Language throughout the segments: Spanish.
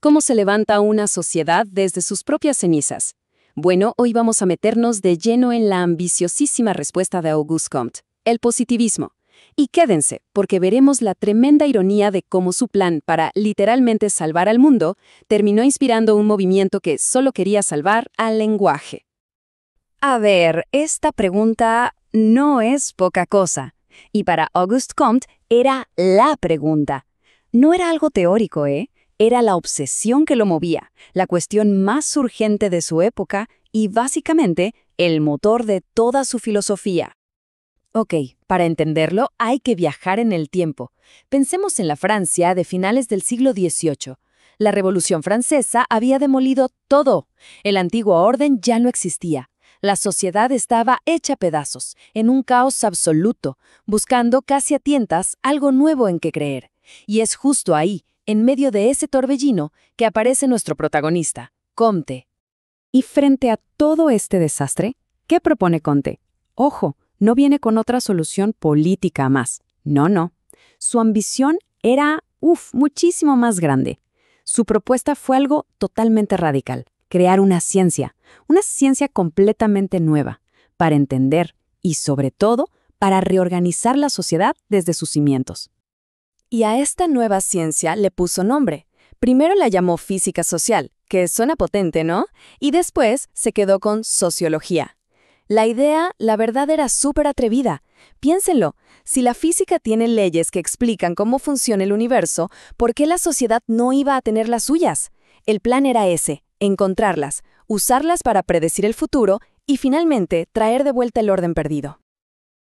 ¿Cómo se levanta una sociedad desde sus propias cenizas? Bueno, hoy vamos a meternos de lleno en la ambiciosísima respuesta de Auguste Comte, el positivismo. Y quédense, porque veremos la tremenda ironía de cómo su plan para literalmente salvar al mundo terminó inspirando un movimiento que solo quería salvar al lenguaje. A ver, esta pregunta no es poca cosa. Y para Auguste Comte era la pregunta. No era algo teórico, ¿eh? Era la obsesión que lo movía, la cuestión más urgente de su época y básicamente el motor de toda su filosofía. Ok, para entenderlo hay que viajar en el tiempo. Pensemos en la Francia de finales del siglo XVIII. La Revolución Francesa había demolido todo. El antiguo orden ya no existía. La sociedad estaba hecha pedazos, en un caos absoluto, buscando casi a tientas algo nuevo en que creer. Y es justo ahí, en medio de ese torbellino, que aparece nuestro protagonista, Comte. Y frente a todo este desastre, ¿qué propone Comte? Ojo, no viene con otra solución política más. No. Su ambición era, muchísimo más grande. Su propuesta fue algo totalmente radical. Crear una ciencia completamente nueva, para entender y, sobre todo, para reorganizar la sociedad desde sus cimientos. Y a esta nueva ciencia le puso nombre. Primero la llamó física social, que suena potente, ¿no? Y después se quedó con sociología. La idea, la verdad, era súper atrevida. Piénsenlo, si la física tiene leyes que explican cómo funciona el universo, ¿por qué la sociedad no iba a tener las suyas? El plan era ese, encontrarlas, usarlas para predecir el futuro y finalmente traer de vuelta el orden perdido.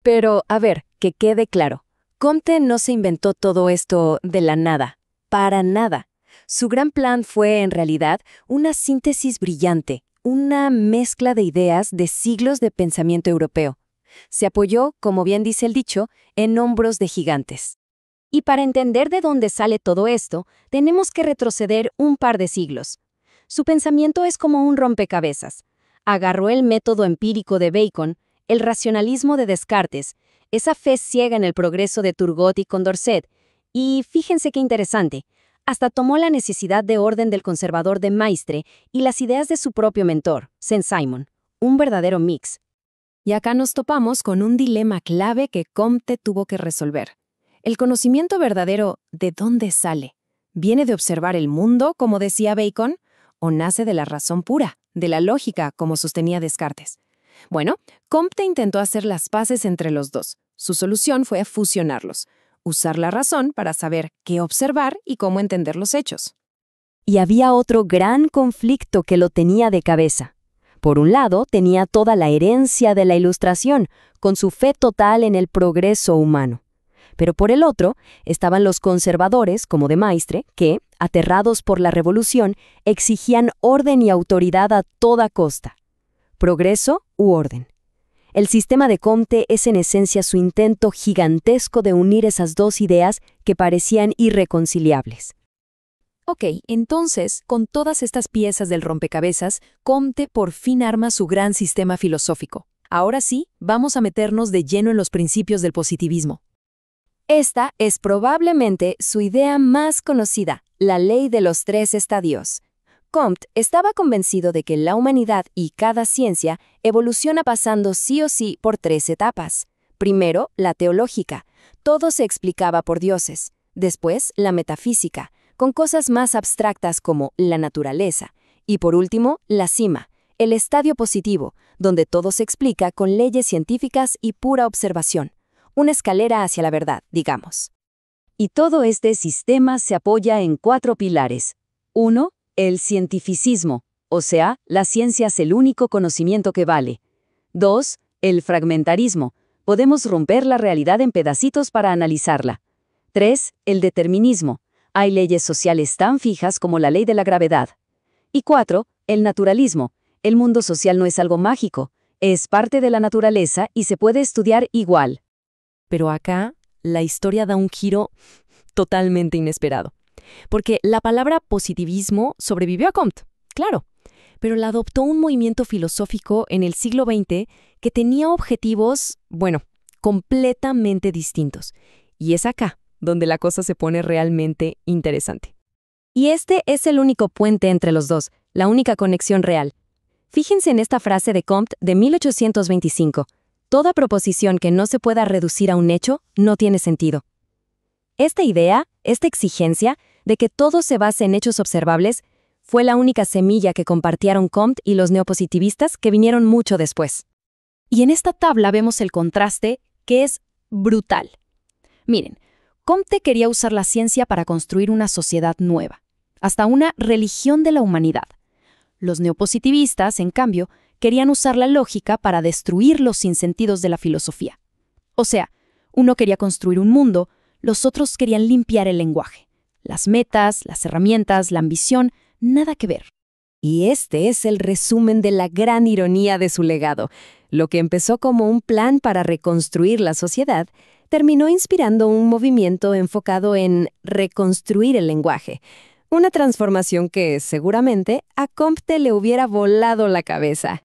Pero, a ver, que quede claro. Comte no se inventó todo esto de la nada, para nada. Su gran plan fue, en realidad, una síntesis brillante, una mezcla de ideas de siglos de pensamiento europeo. Se apoyó, como bien dice el dicho, en hombros de gigantes. Y para entender de dónde sale todo esto, tenemos que retroceder un par de siglos. Su pensamiento es como un rompecabezas. Agarró el método empírico de Bacon, el racionalismo de Descartes, esa fe ciega en el progreso de Turgot y Condorcet, y fíjense qué interesante, hasta tomó la necesidad de orden del conservador de Maistre y las ideas de su propio mentor, Saint-Simon, un verdadero mix. Y acá nos topamos con un dilema clave que Comte tuvo que resolver. El conocimiento verdadero, ¿de dónde sale? ¿Viene de observar el mundo, como decía Bacon, o nace de la razón pura, de la lógica, como sostenía Descartes? Bueno, Comte intentó hacer las paces entre los dos. Su solución fue fusionarlos, usar la razón para saber qué observar y cómo entender los hechos. Y había otro gran conflicto que lo tenía de cabeza. Por un lado, tenía toda la herencia de la Ilustración, con su fe total en el progreso humano. Pero por el otro, estaban los conservadores, como de Maistre, que, aterrados por la revolución, exigían orden y autoridad a toda costa. ¿Progreso u orden? El sistema de Comte es en esencia su intento gigantesco de unir esas dos ideas que parecían irreconciliables. Ok, entonces, con todas estas piezas del rompecabezas, Comte por fin arma su gran sistema filosófico. Ahora sí, vamos a meternos de lleno en los principios del positivismo. Esta es probablemente su idea más conocida, la ley de los 3 estadios. Comte estaba convencido de que la humanidad y cada ciencia evoluciona pasando sí o sí por 3 etapas. Primero, la teológica. Todo se explicaba por dioses. Después, la metafísica, con cosas más abstractas como la naturaleza. Y por último, la cima, el estadio positivo, donde todo se explica con leyes científicas y pura observación. Una escalera hacia la verdad, digamos. Y todo este sistema se apoya en 4 pilares. 1. El cientificismo, o sea, la ciencia es el único conocimiento que vale. 2. El fragmentarismo, podemos romper la realidad en pedacitos para analizarla. 3. El determinismo, hay leyes sociales tan fijas como la ley de la gravedad. Y 4. El naturalismo, el mundo social no es algo mágico, es parte de la naturaleza y se puede estudiar igual. Pero acá, la historia da un giro totalmente inesperado. Porque la palabra positivismo sobrevivió a Comte, claro, pero la adoptó un movimiento filosófico en el siglo XX que tenía objetivos, completamente distintos. Y es acá donde la cosa se pone realmente interesante. Y este es el único puente entre los dos, la única conexión real. Fíjense en esta frase de Comte de 1825. Toda proposición que no se pueda reducir a un hecho no tiene sentido. Esta idea, esta exigencia, de que todo se base en hechos observables, fue la única semilla que compartieron Comte y los neopositivistas que vinieron mucho después. Y en esta tabla vemos el contraste, que es brutal. Miren, Comte quería usar la ciencia para construir una sociedad nueva, hasta una religión de la humanidad. Los neopositivistas, en cambio, querían usar la lógica para destruir los sinsentidos de la filosofía. O sea, uno quería construir un mundo, los otros querían limpiar el lenguaje. Las metas, las herramientas, la ambición, nada que ver. Y este es el resumen de la gran ironía de su legado. Lo que empezó como un plan para reconstruir la sociedad, terminó inspirando un movimiento enfocado en reconstruir el lenguaje. Una transformación que, seguramente, a Comte le hubiera volado la cabeza.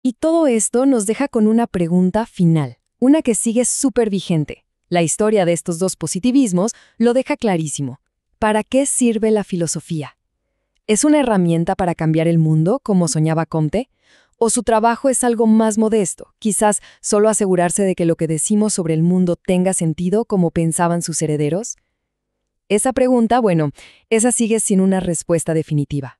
Y todo esto nos deja con una pregunta final, una que sigue súper vigente. La historia de estos dos positivismos lo deja clarísimo. ¿Para qué sirve la filosofía? ¿Es una herramienta para cambiar el mundo, como soñaba Comte? ¿O su trabajo es algo más modesto, quizás solo asegurarse de que lo que decimos sobre el mundo tenga sentido como pensaban sus herederos? Esa pregunta, bueno, esa sigue sin una respuesta definitiva.